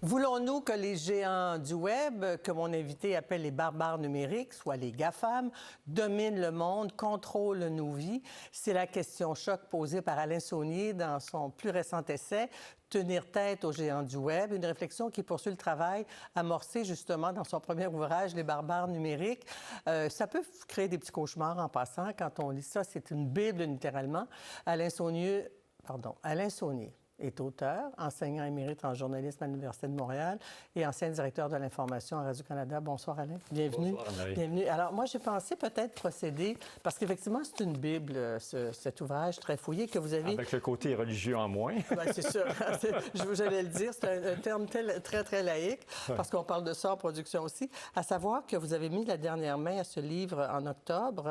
Voulons-nous que les géants du Web, que mon invité appelle les barbares numériques, soit les GAFAM, dominent le monde, contrôlent nos vies? C'est la question choc posée par Alain Saunier dans son plus récent essai « Tenir tête aux géants du Web », une réflexion qui poursuit le travail amorcé justement dans son premier ouvrage « Les barbares numériques ». Ça peut créer des petits cauchemars en passant. Quand on lit ça, c'est une bible littéralement. Alain Saunier est auteur, enseignant émérite en journalisme à l'Université de Montréal et ancien directeur de l'information à Radio-Canada. Bonsoir, Alain. Bienvenue. Bonsoir, Marie. Bienvenue. Alors, moi, j'ai pensé peut-être procéder, parce qu'effectivement, c'est une Bible, cet ouvrage très fouillé que vous avez... Avec le côté religieux en moins. Bien, c'est sûr. J'allais le dire, c'est un terme très, très laïque, parce qu'on parle de ça en production aussi. À savoir que vous avez mis la dernière main à ce livre en octobre,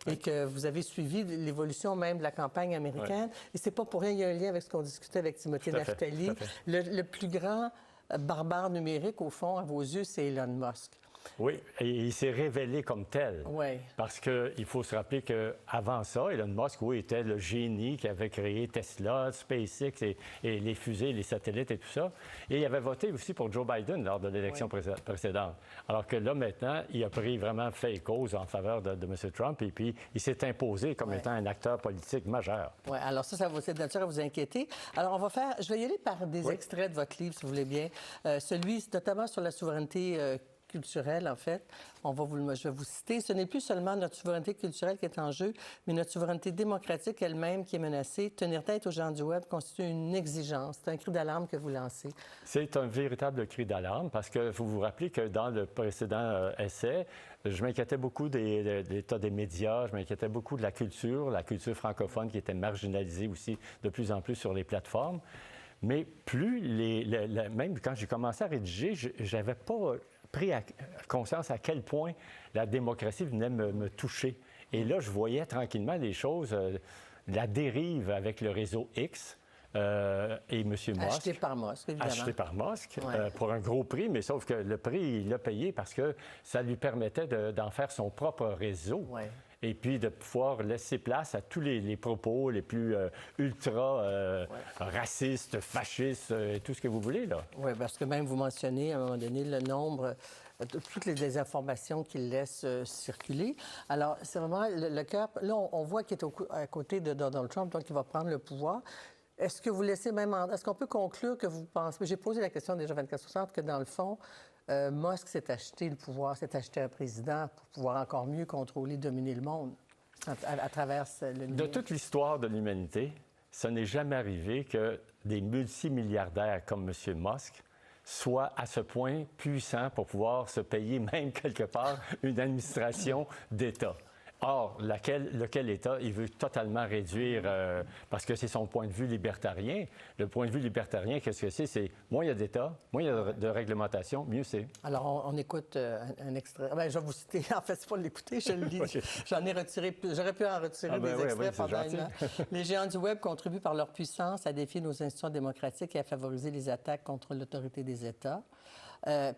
et que vous avez suivi l'évolution même de la campagne américaine. Et c'est pas pour rien, il y a un lien avec ce qu'on discutait avec Timothée Naftali. Le plus grand barbare numérique, au fond, à vos yeux, c'est Elon Musk. Oui, et il s'est révélé comme tel. Oui. Parce qu'il faut se rappeler qu'avant ça, Elon Musk, oui, était le génie qui avait créé Tesla, SpaceX et les fusées, les satellites et tout ça. Et il avait voté aussi pour Joe Biden lors de l'élection précédente. Alors que là, maintenant, il a pris vraiment fait et cause en faveur de M. Trump et puis il s'est imposé comme étant un acteur politique majeur. Oui, alors ça va être de nature à vous inquiéter. Alors, je vais y aller par des extraits de votre livre, si vous voulez bien. Celui, notamment sur la souveraineté culturelle, en fait. Je vais vous citer. Ce n'est plus seulement notre souveraineté culturelle qui est en jeu, mais notre souveraineté démocratique elle-même qui est menacée. Tenir tête aux géants du Web constitue une exigence. C'est un cri d'alarme que vous lancez. C'est un véritable cri d'alarme parce que vous vous rappelez que dans le précédent essai, je m'inquiétais beaucoup de l'état des médias, je m'inquiétais beaucoup de la culture francophone qui était marginalisée aussi de plus en plus sur les plateformes. Mais même quand j'ai commencé à rédiger, je n'avais pas pris conscience à quel point la démocratie venait me toucher. Et là, je voyais tranquillement les choses, la dérive avec le réseau X et M. Musk. Acheté par Musk, évidemment. Acheté par Musk, pour un gros prix, mais sauf que le prix, il l'a payé parce que ça lui permettait d'en faire son propre réseau. Ouais. Et puis de pouvoir laisser place à tous les propos les plus racistes, fascistes, et tout ce que vous voulez, là. Oui, parce que même vous mentionnez, à un moment donné, le nombre, toutes les désinformations qu'il laisse circuler. Alors, c'est vraiment le cœur... Là, on voit qu'il est à côté de Donald Trump, donc il va prendre le pouvoir. Est-ce que vous laissez même... Est-ce qu'on peut conclure que vous pensez... J'ai posé la question déjà 24/60, que dans le fond, Musk s'est acheté le pouvoir, s'est acheté un président pour pouvoir encore mieux contrôler, dominer le monde à travers le numérique. De toute l'histoire de l'humanité, ce n'est jamais arrivé que des multimilliardaires comme M. Musk soient à ce point puissants pour pouvoir se payer même quelque part une administration d'État. Or, lequel État, il veut totalement réduire, parce que c'est son point de vue libertarien. Le point de vue libertarien, qu'est-ce que c'est? C'est moins il y a d'État, moins il y a de réglementation, mieux c'est. Alors, on écoute un extrait. Bien, je vais vous citer. En fait, c'est pas l'écouter, je le lis. J'en ai retiré plus. J'aurais pu en retirer des extraits pendant une heure. Les géants du Web contribuent par leur puissance à défier nos institutions démocratiques et à favoriser les attaques contre l'autorité des États.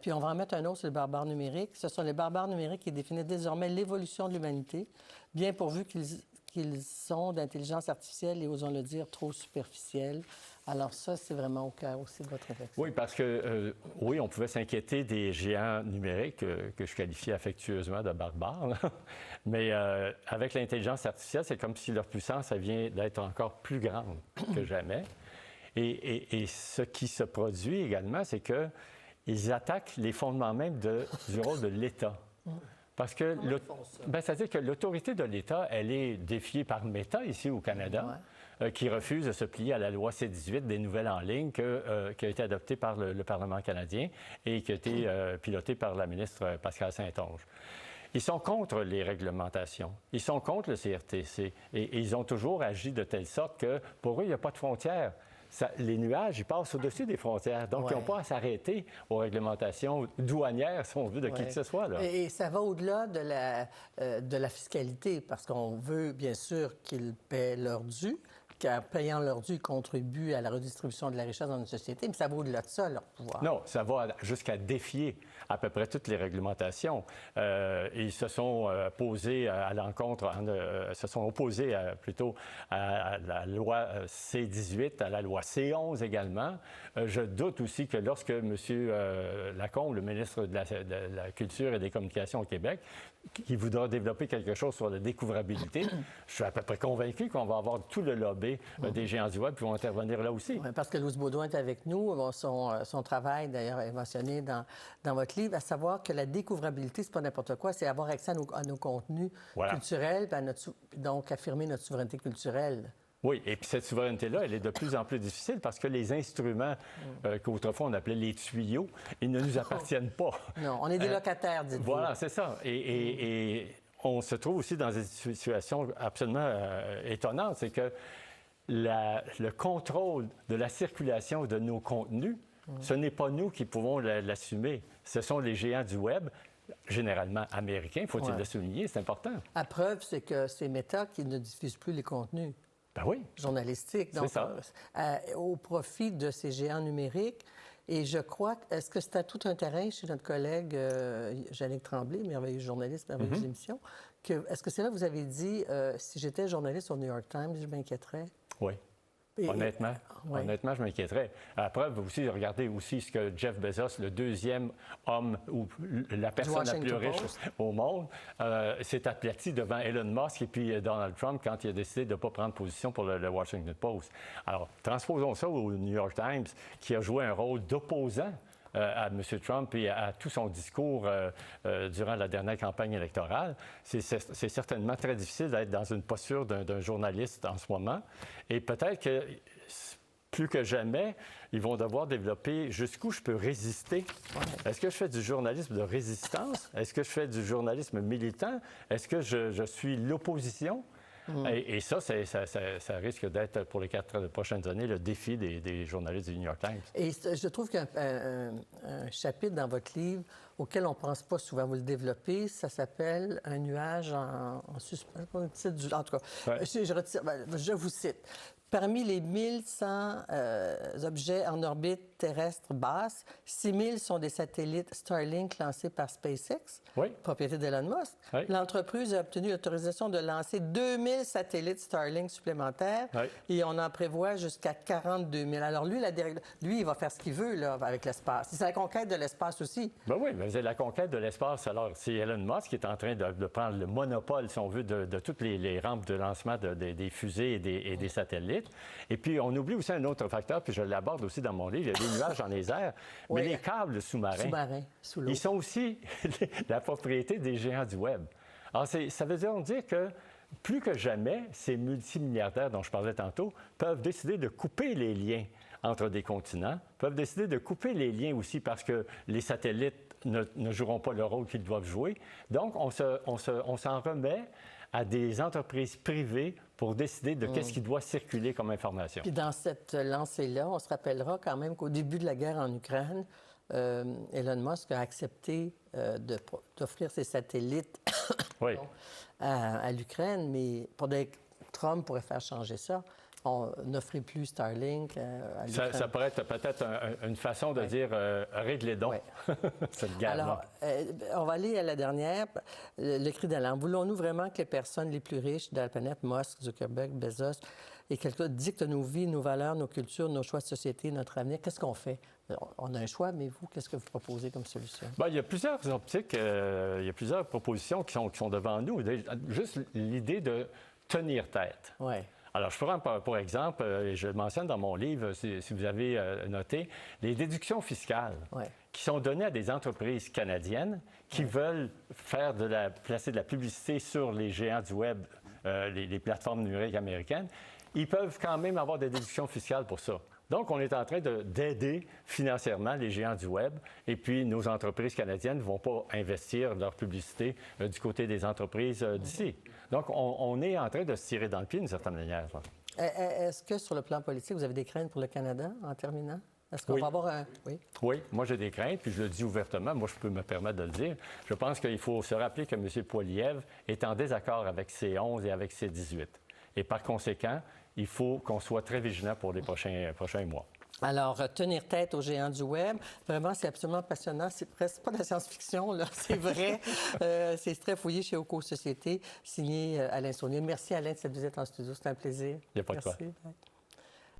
Puis on va en mettre un autre sur les barbares numériques. Ce sont les barbares numériques qui définissent désormais l'évolution de l'humanité, bien pourvu qu'ils sont d'intelligence artificielle et, osons le dire, trop superficielle. Alors ça, c'est vraiment au cœur aussi de votre réflexion. Oui, parce que, oui, on pouvait s'inquiéter des géants numériques que je qualifiais affectueusement de barbares. Là. Mais avec l'intelligence artificielle, c'est comme si leur puissance, elle vient d'être encore plus grande que jamais. Et ce qui se produit également, c'est que ils attaquent les fondements même du rôle de l'État. Parce que c'est-à-dire que l'autorité de l'État, elle est défiée par Meta ici au Canada, qui refuse de se plier à la loi C-18 des nouvelles en ligne qui a été adoptée par le Parlement canadien et qui a été pilotée par la ministre Pascale Saint-Onge. Ils sont contre les réglementations. Ils sont contre le CRTC. Et ils ont toujours agi de telle sorte que, pour eux, il n'y a pas de frontières. Les nuages, ils passent au-dessus des frontières. Donc, ils n'ont pas à s'arrêter aux réglementations douanières, si on veut, de qui que ce soit. Là. Et ça va au-delà de la fiscalité, parce qu'on veut, bien sûr, qu'ils paient leur dû, qu'en payant leur dû, ils contribuent à la redistribution de la richesse dans une société, mais ça va au-delà de ça, leur pouvoir. Non, ça va jusqu'à défier à peu près toutes les réglementations. Ils se sont posés à l'encontre, se sont opposés plutôt à la loi C-18, à la loi C-11 également. Je doute aussi que lorsque M. Lacombe, le ministre de la Culture et des Communications au Québec, qui voudra développer quelque chose sur la découvrabilité, je suis à peu près convaincu qu'on va avoir tout le lobby des géants du web qui vont intervenir là aussi. Oui, parce que Louise Baudouin est avec nous. Bon, son travail, d'ailleurs, est mentionné dans votre livre, à savoir que la découvrabilité, c'est pas n'importe quoi, c'est avoir accès à nos contenus culturels, donc affirmer notre souveraineté culturelle. Oui, et puis cette souveraineté-là, elle est de plus en plus difficile parce que les instruments qu'autrefois on appelait les tuyaux, ils ne nous appartiennent pas. Non, on est des locataires, dites-vous. Voilà, c'est ça. Et on se trouve aussi dans une situation absolument étonnante, c'est que le contrôle de la circulation de nos contenus, ce n'est pas nous qui pouvons l'assumer. Ce sont les géants du Web, généralement américains, faut-il le souligner, c'est important. La preuve, c'est que c'est Meta qui ne diffuse plus les contenus. Ben oui. Journalistiques, donc au profit de ces géants numériques. Et je crois, est-ce que c'était tout un terrain chez notre collègue Jannick Tremblay, merveilleuse journaliste, merveilleuse émission, est-ce que c'est là que vous avez dit, si j'étais journaliste au New York Times, je m'inquiéterais? Oui. Honnêtement, je m'inquiéterais. À la preuve, aussi, regardez aussi ce que Jeff Bezos, le deuxième homme ou la personne la plus riche au monde, s'est aplati devant Elon Musk et puis Donald Trump quand il a décidé de ne pas prendre position pour le Washington Post. Alors, transposons ça au New York Times, qui a joué un rôle d'opposant à M. Trump et à tout son discours durant la dernière campagne électorale. C'est certainement très difficile d'être dans une posture d'un journaliste en ce moment. Et peut-être que, plus que jamais, ils vont devoir développer jusqu'où je peux résister. Est-ce que je fais du journalisme de résistance? Est-ce que je fais du journalisme militant? Est-ce que je suis l'opposition? Et ça risque d'être, pour les 4 prochaines années, le défi des journalistes du New York Times. Et je trouve qu'il y a un chapitre dans votre livre auquel on ne pense pas souvent. Vous le développez, ça s'appelle « Un nuage en suspens ». En tout cas, je vous cite. Parmi les 1100 objets en orbite terrestre basse, 6000 sont des satellites Starlink lancés par SpaceX, propriété d'Elon Musk. L'entreprise a obtenu l'autorisation de lancer 2000 satellites Starlink supplémentaires et on en prévoit jusqu'à 42 000. Alors lui, il va faire ce qu'il veut là, avec l'espace. C'est la conquête de l'espace aussi. Ben oui, mais c'est la conquête de l'espace. Alors, c'est Elon Musk qui est en train de prendre le monopole, si on veut, de toutes les rampes de lancement des fusées et des satellites. Et puis, on oublie aussi un autre facteur, puis je l'aborde aussi dans mon livre, il y a des nuages dans les airs, mais les câbles sous-marins, sous l'eau, ils sont aussi la propriété des géants du Web. Alors, ça veut dire que plus que jamais, ces multimilliardaires dont je parlais tantôt peuvent décider de couper les liens entre des continents, peuvent décider de couper les liens aussi parce que les satellites ne joueront pas le rôle qu'ils doivent jouer. Donc, on s'en remet à des entreprises privées pour décider de qu'est-ce qui doit circuler comme information. Puis dans cette lancée-là, on se rappellera quand même qu'au début de la guerre en Ukraine, Elon Musk a accepté d'offrir ses satellites à l'Ukraine, mais Trump pourrait faire changer ça. On n'offrait plus Starlink à l'Ukraine. Ça pourrait être peut-être une façon de dire réglez donc cette guerre-là. Alors, on va aller à la dernière. Le cri d'alarme. Voulons-nous vraiment que les personnes les plus riches de la planète, Musk, Zuckerberg, Bezos et quelqu'un dictent nos vies, nos valeurs, nos cultures, nos choix de société, notre avenir? Qu'est-ce qu'on fait? On a un choix, mais vous, qu'est-ce que vous proposez comme solution? Bien, il y a plusieurs optiques, il y a plusieurs propositions qui sont devant nous. Juste l'idée de tenir tête. Oui. Alors, je prends pour exemple, et je le mentionne dans mon livre, si vous avez noté, les déductions fiscales qui sont données à des entreprises canadiennes qui veulent placer de la publicité sur les géants du Web, les plateformes numériques américaines. Ils peuvent quand même avoir des déductions fiscales pour ça. Donc, on est en train d'aider financièrement les géants du Web et puis nos entreprises canadiennes ne vont pas investir leur publicité du côté des entreprises d'ici. Donc, on est en train de se tirer dans le pied d'une certaine manière. Est-ce que sur le plan politique, vous avez des craintes pour le Canada en terminant? Est-ce qu'on va avoir un... Oui, moi j'ai des craintes, puis je le dis ouvertement, moi je peux me permettre de le dire. Je pense qu'il faut se rappeler que M. Poilievre est en désaccord avec C11 et avec C18. Et par conséquent, il faut qu'on soit très vigilant pour les prochains mois. Alors, tenir tête aux géants du Web, vraiment, c'est absolument passionnant. C'est presque pas de la science-fiction, là, c'est vrai. C'est très fouillé chez Oco Société, signé Alain Saunier. Merci, Alain, de cette visite en studio. C'est un plaisir. Il n'y a pas de quoi. Merci.